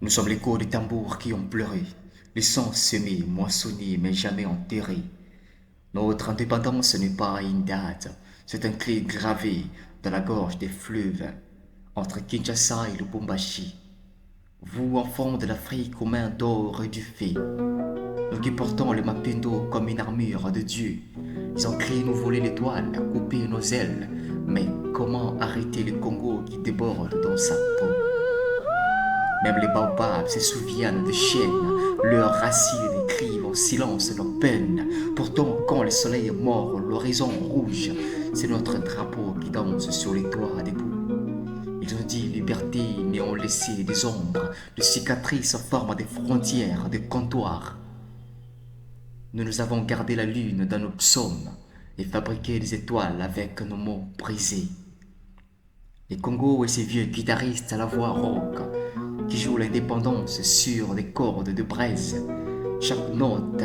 Nous sommes l'écho des tambours qui ont pleuré, les sons semés, moissonnés, mais jamais enterrés. Notre indépendance n'est pas une date, c'est un clé gravé dans la gorge des fleuves, entre Kinshasa et Lubumbashi. Vous, enfants de l'Afrique aux mains d'or et du fait, nous qui portons le Mapendo comme une armure de Dieu, ils ont créé nous voler l'étoile, couper nos ailes, mais comment arrêter le Congo qui déborde dans sa peau? Même les baobabs se souviennent de chaînes, leurs racines écrivent en silence leurs peines. Pourtant, quand le soleil est mort, l'horizon rouge, c'est notre drapeau qui danse sur les toits debout. Ils ont dit liberté, mais ont laissé des ombres, de cicatrices en forme des frontières, des comptoirs. Nous avons gardé la lune dans nos psaumes et fabriqué des étoiles avec nos mots brisés. Les Congo et ses vieux guitaristes à la voix rauque qui jouent l'indépendance sur des cordes de braise. Chaque note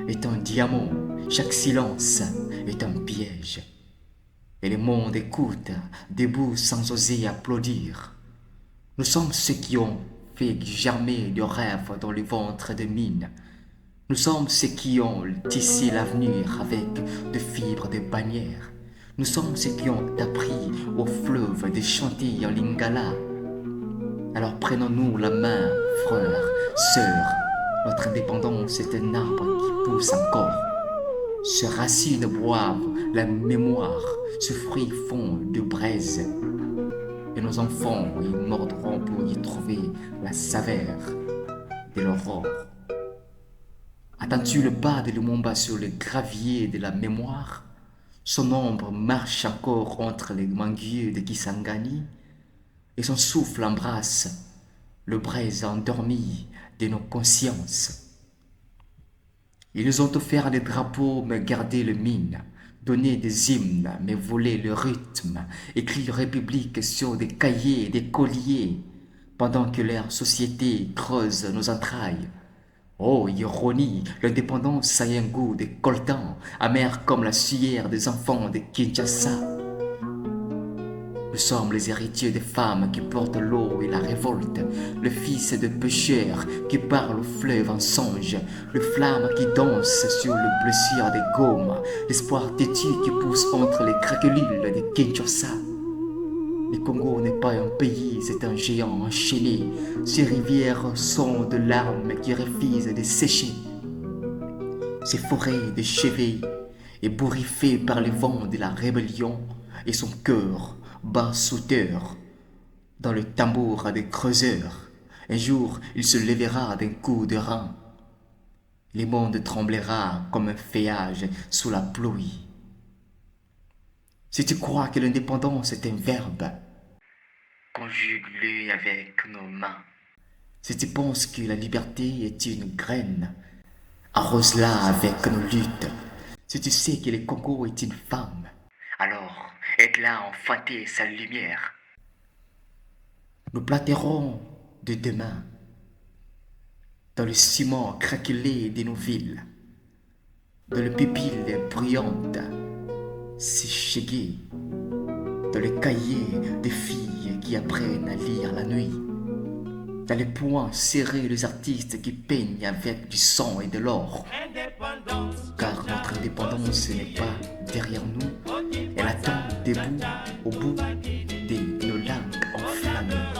est un diamant, chaque silence est un piège. Et le monde écoute, debout sans oser applaudir. Nous sommes ceux qui ont fait germer le rêve dans le ventre de mine. Nous sommes ceux qui ont tissé l'avenir avec de fibres de bannières. Nous sommes ceux qui ont appris au fleuve de chanter en lingala. Alors prenons-nous la main, frères, sœurs. Notre indépendance est un arbre qui pousse encore. Ses racines boivent la mémoire, ce fruit fond de braise. Et nos enfants y mordront pour y trouver la saveur de l'aurore. Attends-tu le pas de Lumumba sur le gravier de la mémoire? Son ombre marche encore entre les manguiers de Kisangani et son souffle embrasse le braise endormi de nos consciences. Ils ont offert des drapeaux mais gardé le mine, donné des hymnes mais volé le rythme, écrit République sur des cahiers et des colliers, pendant que leur société creuse nos entrailles. Oh, ironie, l'indépendance a un goût de coltan, amer comme la sueur des enfants de Kinshasa. Nous sommes les héritiers des femmes qui portent l'eau et la révolte, le fils de pêcheurs qui parle au fleuve en songe, le flamme qui danse sur le blessure des gommes, l'espoir têtu qui pousse entre les craquelules de Kinshasa. Le Congo n'est pas un pays, c'est un géant enchaîné. Ses rivières sont de larmes qui refusent de sécher. Ses forêts de chevet ébouriffées par les vents de la rébellion et son cœur bat sauteur dans le tambour des creuseurs. Un jour, il se lèvera d'un coup de rein. Le monde tremblera comme un feuillage sous la pluie. Si tu crois que l'indépendance est un verbe, conjugue-le avec nos mains. Si tu penses que la liberté est une graine, arrose-la avec nos luttes. Si tu sais que le Congo est une femme, alors aide-la à enfanter sa lumière. Nous planterons de demain dans le ciment craquelé de nos villes, dans les pupilles bruyantes, séchées, dans les cahiers des filles qui apprennent à lire la nuit, dans les poings serrés des artistes qui peignent avec du sang et de l'or. Car notre indépendance n'est pas derrière nous, elle attend debout au bout de nos langues enflammées.